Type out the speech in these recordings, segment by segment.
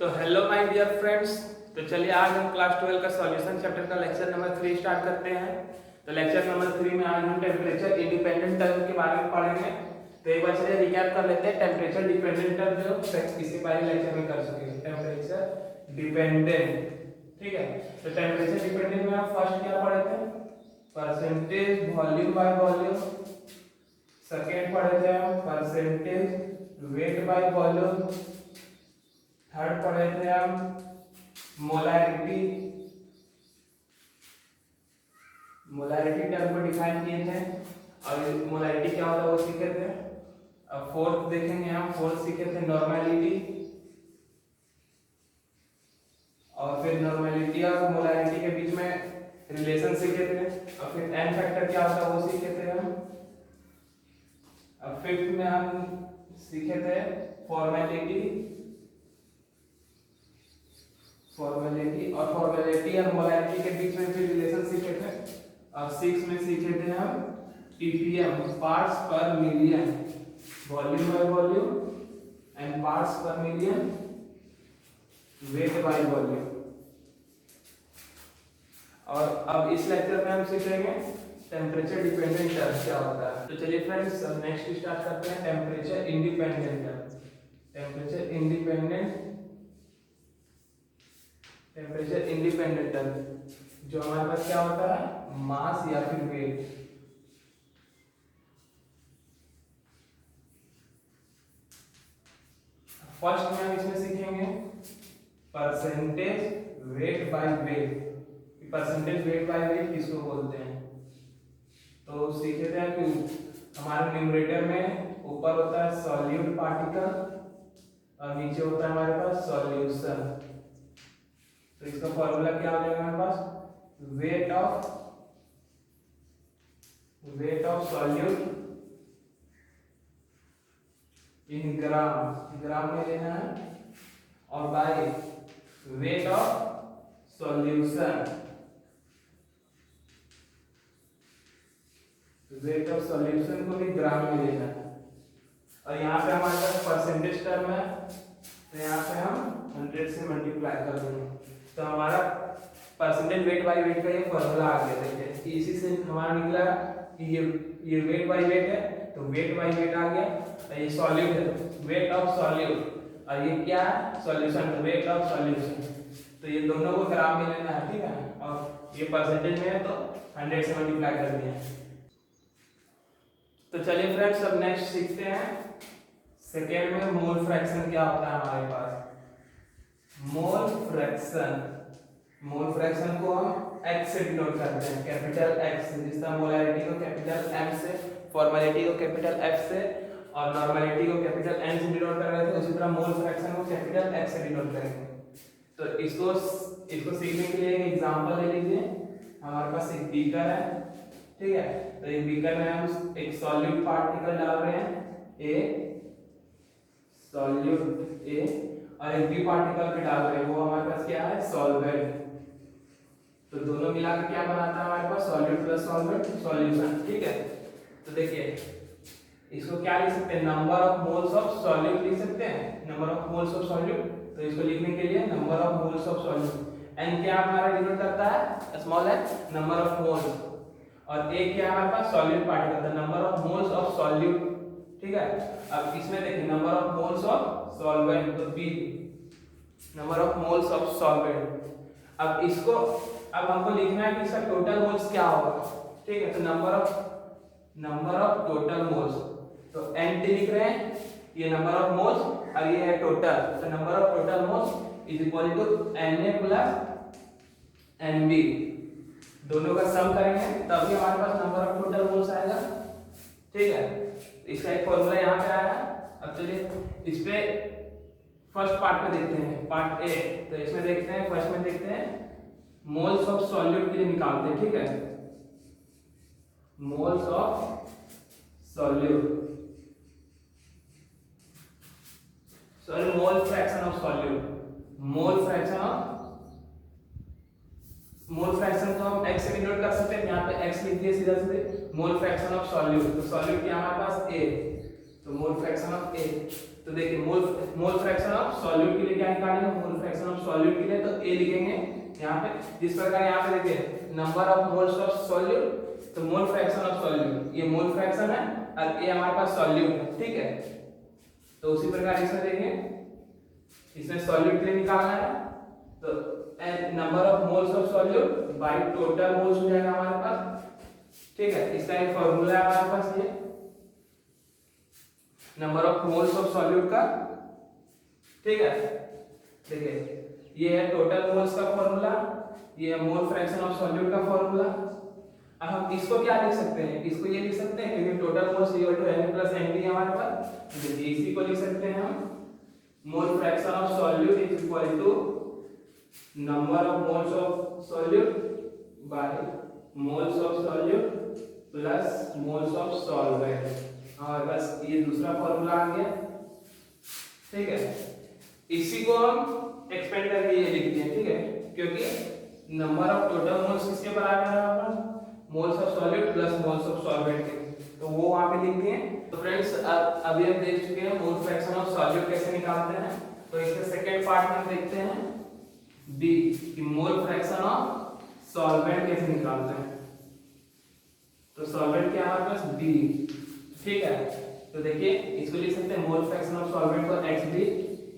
तो hello my dear friends. तो चलिए आज हम क्लास 12 का सॉल्यूशन चैप्टर का लेक्चर नंबर 3 स्टार्ट करते हैं। तो लेक्चर नंबर 3 में आज हम टेम्परेचर इंडिपेंडेंट टर्म के बारे में पढ़ेंगे। तो एक बार चलिए रिकैप कर लेते हैं। टेम्परेचर डिपेंडेंट टर्म जो इसके पहले लेक्चर में कर चुके हैं, टेम्परेचर डिपेंडेंट, ठीक है। तो टेम्परेचर डिपेंडेंट में हम फर्स्ट क्या पढ़े थे? Percentage volume by volume. Second पढ़े थे हम percentage weight by volume. Third पढ़े थे हम मोलैरिटी। मोलैरिटी टर्म को डिफाइन किए थे और मोलैरिटी क्या होता है वो सीखे थे। अब फोर्थ देखेंगे हम, फोर्थ सीखे थे नॉर्मैलिटी, और फिर नॉर्मैलिटी और मोलैरिटी के बीच में रिलेशन सीखे थे। और फिर एन फैक्टर क्या होता है वो सीखे थे हम। अब फिफ्थ में हम सीखे थे फॉर्मेलिटी और फॉर्मेलिटी और मोलैरिटी के बीच में भी रिलेशन सीखे थे। और 6 में सीखे थे हम ppm, पार्ट्स पर million, volume by volume and parts पर मिलियन, वेट बाय वॉल्यूम। और अब इस लेक्चर में हम सीखेंगे टेम्परेचर डिपेंडेंट टर्म क्या होता है। तो चलिए फ्रेंड्स नेक्स्ट स्टार्ट करते हैं temperature independent term. Temperature independent term जो हमारे पास क्या होता है, मास या फिर वेट। फर्स्ट में हम इसमें सीखेंगे percentage weight by weight. Percentage weight by weight किसको बोलते हैं? तो सीखे थे कि हमारे न्यूमरेटर में ऊपर होता है सॉल्यूट पार्टिकल और नीचे होता है हमारे पास सॉल्यूशन। तो इसका फॉर्मूला क्या हो जाएगा हमारे पास, weight of solute in gram में लेना है, और bye weight of solution, weight of solution को भी ग्राम में लेना है। और यहाँ पे हमारे पास परसेंटेज टर्म है, तो यहाँ पे हम 100 से मल्टीप्लाई कर देंगे। तो हमारा परसेंटेज वेट बाय वेट का ये फॉर्मूला आ गया। देखिए इसी से हमारा निकला कि ये वेट बाय वेट है, तो वेट बाय वेट आ गया। और ये सॉल्यूट है, वेट ऑफ सॉल्यूट, और ये क्या है, सॉल्यूशन, वेट ऑफ सॉल्यूशन। तो ये दोनों को ग्राम में लेना है, ठीक है। और ये परसेंटेज में है तो 100 से मल्टीप्लाई कर दिया। तो चलिए फ्रेंड्स अब नेक्स्ट सीखते हैं सेकेंड में मोल फ्रैक्शन क्या होता है हमारे पास। मोल फ्रैक्शन को हम x से डिनोट करते हैं, कैपिटल X से। जिस तरह मोलैरिटी को कैपिटल M से, फॉर्मेलिटी को कैपिटल F से और नॉर्मैलिटी को कैपिटल N से डिनोट कर रहे थे, उसी तरह मोल फ्रैक्शन को कैपिटल X से डिनोट करेंगे। तो इसको सीखने के लिए एक एग्जांपल ले लीजिए। हमारे पास एक बीकर है, ठीक है। तो एक बीकर में हम एक सॉल्यूट पार्टिकल डाल रहे हैं, सॉल्यूट A, और एक बी पार्टिकल पे डाल रहे हैं, वो हमारे पास क्या है, सॉल्वेंट। तो दोनों मिलाकर क्या बनाता है हमारे पास, सॉल्यूट प्लस सॉल्वेंट, सॉल्यूशन, ठीक है। तो देखिए इसको क्या लिख सकते हैं, number of moles of solute लिख सकते हैं, number of moles of solute. तो इसको लिखने के लिए number of moles of solute, n क्या हमारा डिनोट करता है, स्मॉल है, नंबर ऑफ मोल्स, और ए क्या हमारे पास solute particle, the number of moles of solute, ठीक है। अब इसमें देखिए number of moles of solvent, तो B number of moles of solvent. अब हमको लिखना है कि इसका टोटल मोल्स क्या होगा, ठीक है। तो नंबर ऑफ टोटल मोल्स, तो NT लिख रहे हैं, ये नंबर ऑफ मोल्स और ये है टोटल। तो number of total moles is equal to Na plus Nb, दोनों का सम करेंगे तभी हमारे पास नंबर ऑफ टोटल मोल्स आएगा, ठीक है। इसका एक फॉर्मूला यहाँ पे आया। अब चलिए इस पे फर्स्ट पार्ट में देखते हैं, पार्ट ए। तो इसमें देखते हैं, फर्स्ट में देखते हैं मोल्स ऑफ सॉल्यूट के लिए निकालते हैं, ठीक है। Moles of solute, sorry mole fraction of solute, mole fraction को हम x से डिनोट कर सकते हैं, यहाँ पे x लिख दिए सीधा सीधे। मोल फ्रैक्शन ऑफ सॉल्यूट, तो सॉल्यूट क्या हमारे पास A, तो मोल फ्रैक्शन ऑफ A तो देखिए मोल फ्रैक्शन ऑफ सॉल्यूट के लिए क्या निकालेंगे, मोल फ्रैक्शन ऑफ सॉल्यूट के लिए तो ए लिखेंगे यहाँ पे, जिस प्रकार यहाँ पे देखिए number of moles of solute, तो मोल फ्रैक्शन ऑफ सॉल्यूट, ये मोल फ्रैक्शन है और ये हमारे पास सॉल्यूट है, ठीक है। तो उसी प्रकार इसमें देखिए इसमें सॉल्यूट के लिए निकालना है, तो number of moles of solute by total moles हो जाएगा हमारे पास, ठीक है। इसका एक फॉर्मूला है हमारे पास, ये number of moles of solute का, ठीक है। देखिए ये है टोटल मोल्स का फॉर्मूला, ये है मोल फ्रैक्शन ऑफ सॉल्यूट का फॉर्मूला। अब हम इसको क्या लिख सकते हैं, इसको ये लिख सकते हैं क्योंकि total moles equal to n plus nb हमारे पास, तो इसी को लिख सकते हैं हम mole fraction of solute is equal to number of moles of solute by moles of solute plus moles of solvent, और बस ये दूसरा फॉर्मूला आ गया, ठीक है। इसी को हम एक्सपेंड करके ये लिखते हैं, ठीक है, क्योंकि नंबर ऑफ टोटल मोल्स किसके बराबर है हमारे पास, moles of solute plus moles of solvent के, तो वो वहां पे लिखते हैं। तो फ्रेंड्स अभी हम देख चुके हैं मोल फ्रैक्शन ऑफ सॉल्यूट कैसे निकालते हैं, तो इसके सेकंड पार्ट में देखते हैं बी कि मोल फ्रैक्शन ऑफ सॉल्वेंट कैसे निकालते हैं। तो सॉल्वेंट क्या है हमारे पास बी, ठीक है। तो देखिए इसको लिख सकते हैं मोल फ्रैक्शन ऑफ सॉल्वेंट को xb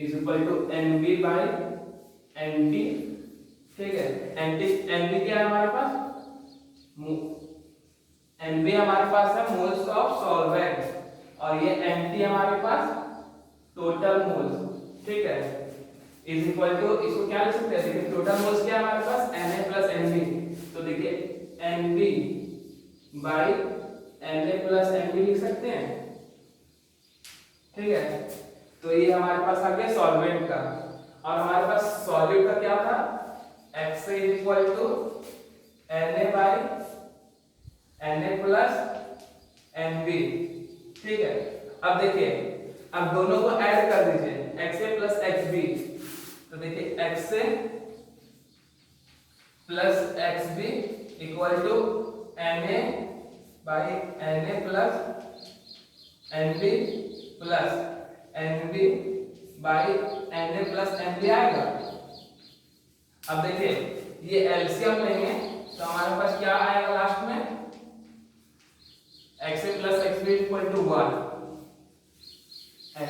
is equal to nb by nt, ठीक है। nb क्या है हमारे पास, nb हमारे पास है मोल्स ऑफ सॉल्वेंट और ये nt हमारे पास टोटल मोल्स, ठीक है, इज इक्वल टू, इसको क्या लिख सकते हैं, देखिए टोटल मोल्स क्या है हमारे पास Na प्लस Nb, तो देखिए Nb by Na plus Nb लिख सकते हैं, ठीक है। तो ये हमारे पास आ गया सॉल्वेंट का, और हमारे पास सॉल्यूट का क्या था, x is equal to Na by Na plus Nb, ठीक है। अब देखिए अब दोनों को ऐड कर दीजिए xa प्लस xb, तो देखिए xa plus xb equal to Na by Na plus Nb plus Nb by Na plus Nb आएगा। अब देखिए ये एलसीएम लेंगे तो हमारे पास क्या आएगा लास्ट में, xa plus xb equal to 1,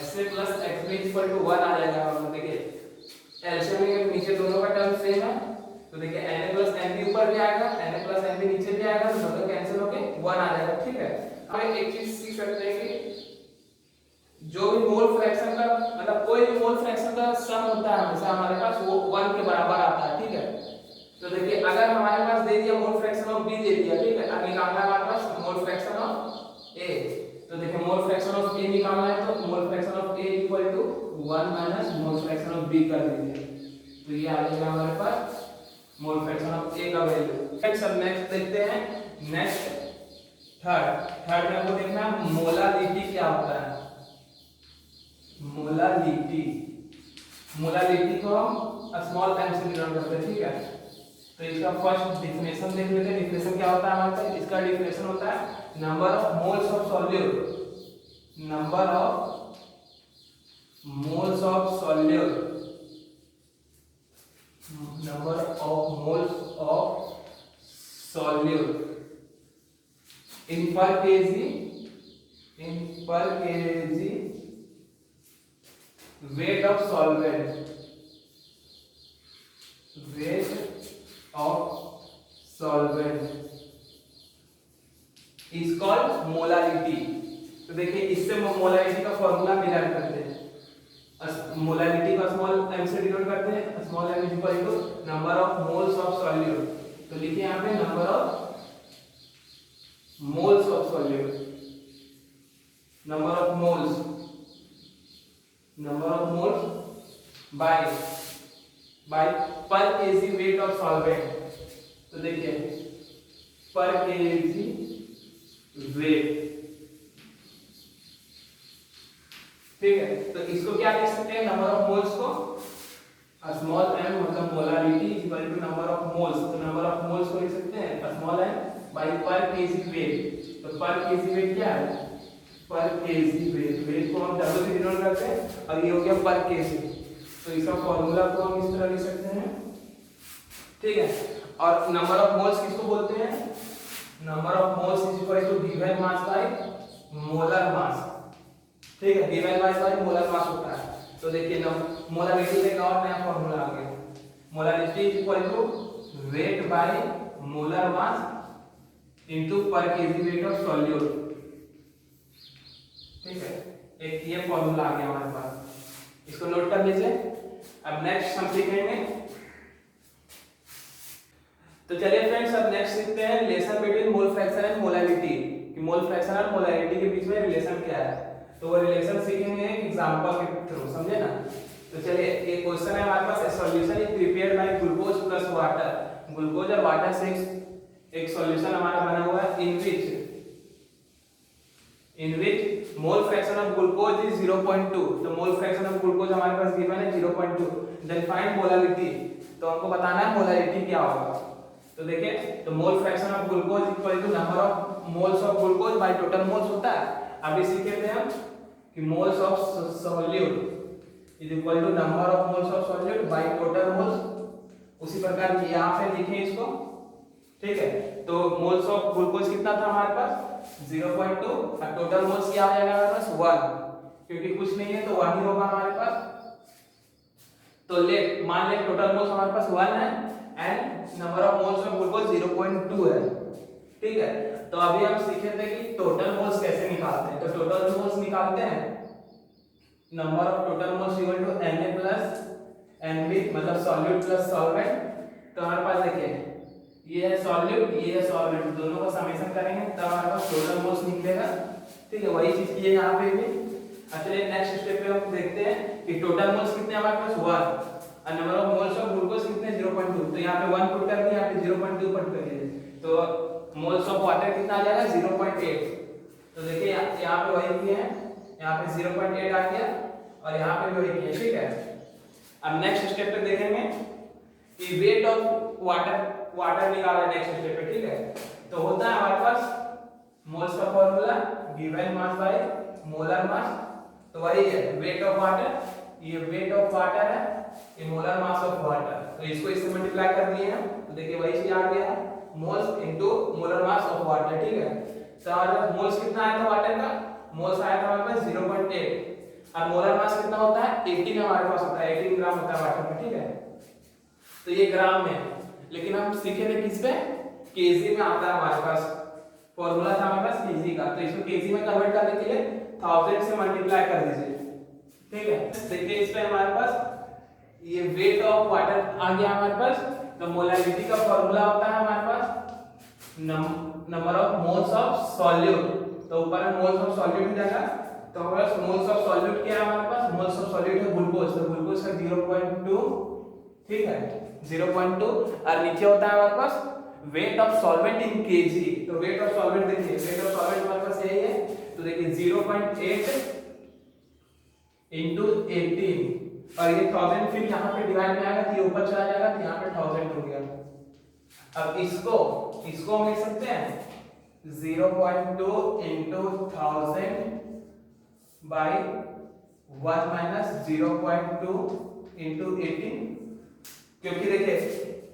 xa plus xb equal to 1 आ जाएगा। और देखिए एलसीएम में नीचे दोनों का टर्म सेम है, तो देखिए Na प्लस Nb ऊपर भी आएगा, Na प्लस Nb नीचे भी आएगा, तो दोनों कैंसिल होके 1 आ जाएगा, ठीक है। हम एक चीज सीख सकते हैं कि जो भी मोल फ्रैक्शन का मतलब कोई भी मोल फ्रैक्शन का सम होता है हमेशा हमारे पास वो 1 के बराबर आता है, ठीक है। तो देखिए अगर हमारे पास दे दिया मोल फ्रैक्शन ऑफ b दे दिया, ठीक है, अब निकालना है हमारे पास मोल फ्रैक्शन ऑफ a, तो देखिए मोल फ्रैक्शन ऑफ a निकालना है तो mole fraction of a equal to 1 minus mole fraction of b कर दीजिए, तो ये आ जाएगा हमारे पास मोल फ्रैक्शन ऑफ a का वैल्यू। सब नेक्स्ट देखते हैं, नेक्स्ट थर्ड में हमको देखना है मोलारिटी क्या होता है। मोलारिटी को हम स्मॉल m से डिनोट करते हैं, ठीक है। तो इसका फर्स्ट डेफिनेशन देख लेते हैं। डेफिनेशन क्या होता है हमारे पास, इसका डेफिनेशन होता है number of moles of solute, number of moles of solute, number of moles of solute इन पर KG weight of solvent, weight of solvent is called molarity। तो देखिए इससे मोलारिटी का फॉर्मूला डिराइव करते हैं, मोलारिटी को स्मॉल m से denote करते हैं, small m is equal to number of moles of solute, तो लिखिए यहाँ पे number of moles of solute, number of moles by per KG weight of solvent, तो देखिए पर केजी वेट, ठीक है। तो इसको क्या लिख सकते हैं, नंबर ऑफ मोल्स को स्मॉल m मतलब molarity equal to number of moles, तो नंबर ऑफ मोल्स को लिख सकते हैं small m by per KG weight, तो पर केजी वेट क्या है पर केजी वेट, वेट को हम डब्ल्यू से डिनोट करते हैं और ये हो गया पर केजी। तो इसका फॉर्मूला को हम इस तरह लिख सकते हैं, ठीक है। और नंबर ऑफ मोल्स किसको बोलते हैं, number of moles is equal to given mass by molar mass, ठीक है। Given mass by molar mass होता है। तो देखिए मोलरिटी का एक और नया फॉर्मूला आ गया, molarity is equal to weight by molar mass into per KG weight of solute, ठीक है। एक ये फॉर्मूला आ गया हमारे पास, इसको नोट कर लीजिए। अब नेक्स्ट हम सीखेंगे, तो चलिए फ्रेंड्स अब नेक्स्ट सीखते हैं relation between mole fraction and molarity, कि मोल फ्रैक्शन और मोलैरिटी के बीच में रिलेशन क्या है। तो वो रिलेशन सीखेंगे एक एग्जांपल के थ्रू, समझे ना। तो चलिए एक क्वेश्चन है हमारे पास, a solution is prepared by glucose plus water, glucose और वाटर से एक सॉल्यूशन हमारा बना हुआ है in which mole fraction of glucose is 0.2, तो मोल फ्रैक्शन ऑफ ग्लूकोज हमारे पास गिवन है 0.2। देन फाइंड मोलैरिटी, तो हमको बताना है मोलैरिटी क्या होगा। तो देखिए, तो mole fraction of glucose equal to number of moles of glucose by total moles होता है। अभी सीखे थे हम कि moles of solute is equal to number of moles of solute by total moles. उसी प्रकार यहाँ पे लिखें इसको, ठीक है। तो मोल्स ऑफ ग्लूकोज कितना था हमारे पास 0.2 और टोटल मोल्स क्या हो जाएगा हमारे पास 1, क्योंकि कुछ नहीं है तो 1 ही होगा हमारे पास। तो ले मान ले टोटल मोल्स हमारे पास 1 है and number of moles of glucose 0.2 है, ठीक है। तो अभी हम सीखे थे कि टोटल मोल्स कैसे निकालते हैं। तो टोटल मोल्स निकालते हैं, number of total moles equal to Na plus Nb, मतलब सॉल्यूट प्लस सॉल्वेंट। तो हमारे पास देखिए ये है सॉल्यूट, ये है सॉल्वेंट, दोनों का समेशन करेंगे तब हमारे पास टोटल मोल्स निकलेगा, ठीक है। वही चीज की है यहाँ पे भी। चलिए नेक्स्ट स्टेप पे हम देखते हैं कि टोटल मोल्स कितने हमारे पास 1 और number of moles of glucose कितने 0.2। तो यहाँ पे 1 पुट कर दिया, यहाँ पे 0.2 पुट कर दिया, तो मोल्स ऑफ वाटर कितना आ जाएगा 0.8। तो देखिए यहाँ पे वही किए हैं, यहाँ पे 0.8 आ गया और यहाँ पे भी वही किए, ठीक है। अब नेक्स्ट स्टेप पे देखेंगे कि वेट ऑफ वाटर निकाला नेक्स्ट स्टेप पे, ठीक है। तो होता है हमारे पास मोल्स का formula given mass by molar मास, तो वही है वेट ऑफ वाटर, ये वेट ऑफ वाटर है, ये मोलर मास ऑफ वाटर। तो इसको इससे मल्टीप्लाई कर दिए हम, तो देखिए वही चीज आ गया है moles into molar mass of water, ठीक है। तो हमारे मोल्स कितना आया था वाटर का, मोल्स आया था हमारे पास 0.8 और मोलर मास कितना होता है 18 हमारे पास होता है, 18 ग्राम होता है वाटर में, ठीक है। तो ये ग्राम में है, लेकिन हम सीखे थे किस पे, केजी में आता है हमारे पास, फॉर्मूला था हमारे पास केजी का। तो इसको केजी में कन्वर्ट करने के लिए 1000 से मल्टीप्लाई कर दीजिए, ठीक है। देखिए इस पे हमारे पास ये वेट ऑफ वाटर आ गया हमारे पास। तो मोलैरिटी का फॉर्मूला होता है हमारे पास number of moles of solute, तो ऊपर में मोल्स ऑफ सॉल्यूट हो जाएगा। तो हमारे पास मोल्स ऑफ सॉल्यूट क्या है हमारे पास, मोल्स ऑफ सॉल्यूट है ग्लूकोज, तो ग्लूकोज का 0.2, ठीक है 0.2 और नीचे होता है हमारे पास weight of solvent in KG. तो वेट ऑफ सॉल्वेंट देखिए, वेट ऑफ सॉल्वेंट हमारे पास यही है, तो देखिए 0.8 into 18 और ये 1000 फिर यहाँ पे डिवाइड में आएगा तो ये ऊपर चला जाएगा, तो यहाँ पे 1000 हो गया। अब इसको हम लिख सकते हैं 0.2 into 1000 by 1 minus 0.2 into 18, क्योंकि देखिए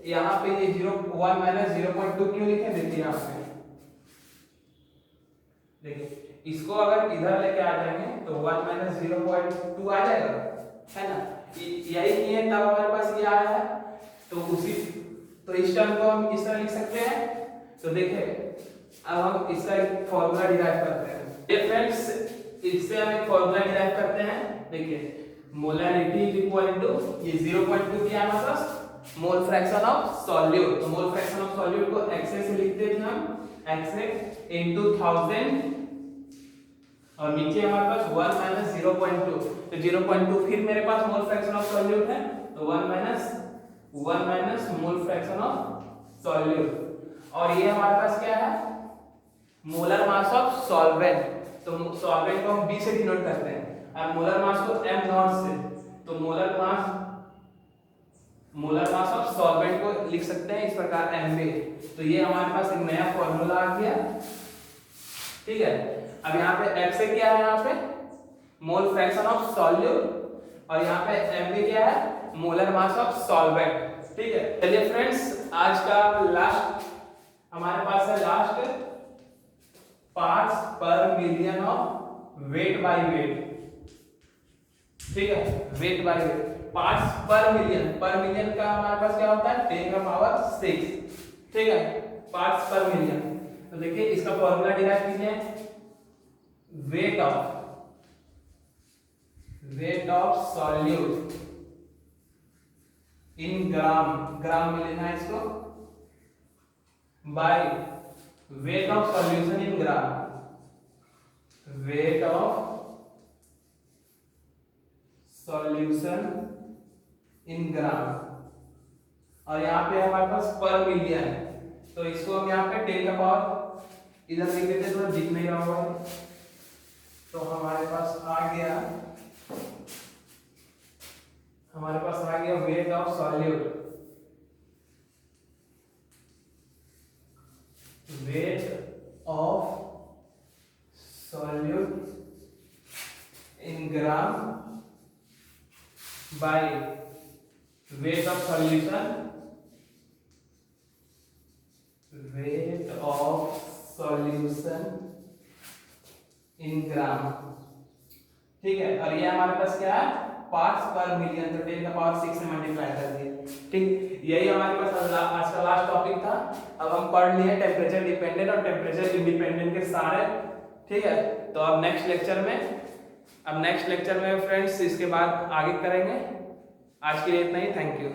यहाँ पे ये 1 minus 0.2 क्यों लिखे, देखिए यहाँ पे देखिए इसको अगर इधर लेके आ जाएंगे तो 1 minus 0.2 आ जाएगा, है ना। यही नहीं है तब हमारे पास ये आया है, तो इस टर्म को हम इस तरह लिख सकते हैं। तो देखिए अब हम इसका एक फॉर्मूला डिराइव करते हैं। ये फ्रेंड्स इससे हम एक फॉर्मूला डिराइव करते हैं। देखिए मोलैरिटी इज इक्वल टू ये 0.2 क्या है हमारे पास मोल फ्रैक्शन ऑफ सॉल्यूट। तो मोल फ्रैक्शन ऑफ सॉल्यूट को एक्स से लिखते थे हम, एक्स इनटू 1000 और नीचे हमारे पास 1 minus 0.2, तो 0.2 फिर मेरे पास मोल फ्रैक्शन ऑफ सॉल्यूट है, तो 1 minus mole fraction of solute. और ये हमारे पास क्या है मोलर मास ऑफ सॉल्वेंट, तो सॉल्वेंट को हम B से डिनोट करते हैं और मोलर मास को m नॉट से, तो मोलर मास ऑफ सॉल्वेंट को लिख सकते हैं इस प्रकार mb। तो ये हमारे पास एक नया फॉर्मूला आ गया, ठीक है। अब यहाँ पे एफ से क्या है, यहाँ पे मोल फ्रैक्शन ऑफ सॉल्यूट, और यहाँ पे एम पे क्या है, मोलर मास ऑफ सॉल्वेंट। ठीक है, चलिए फ्रेंड्स, आज का लास्ट हमारे पास है लास्ट पार्ट्स पर million of weight by weight. ठीक है, वेट बाय वेट, पार्ट्स पर मिलियन का हमारे पास क्या होता है 10⁶। ठीक है, पार्ट्स पर मिलियन। तो देखिए इसका फॉर्मूला डिराइव कीजिए, weight of solute in gram में लेना है इसको, by weight of solution in gram, weight of solution in gram, और यहाँ पे हमारे पास पर मिलियन है, तो इसको हम यहाँ पे 10 का पावर इधर लिख देते तो दिख नहीं रहा होगा, तो हमारे पास आ गया weight of solute, weight of solute in gram by weight of solution, weight of solution in gram. ठीक है, और ये हमारे पास क्या है पार्ट्स पर मिलियन, तो 10⁶ से मल्टीप्लाई कर दिए। ठीक, यही हमारे पास आज का लास्ट टॉपिक था। अब हम पढ़ लिए टेम्परेचर डिपेंडेंट और टेम्परेचर इंडिपेंडेंट के सारे। ठीक है, तो अब नेक्स्ट लेक्चर में फ्रेंड्स इसके बाद आगे करेंगे। आज के लिए इतना ही, थैंक यू।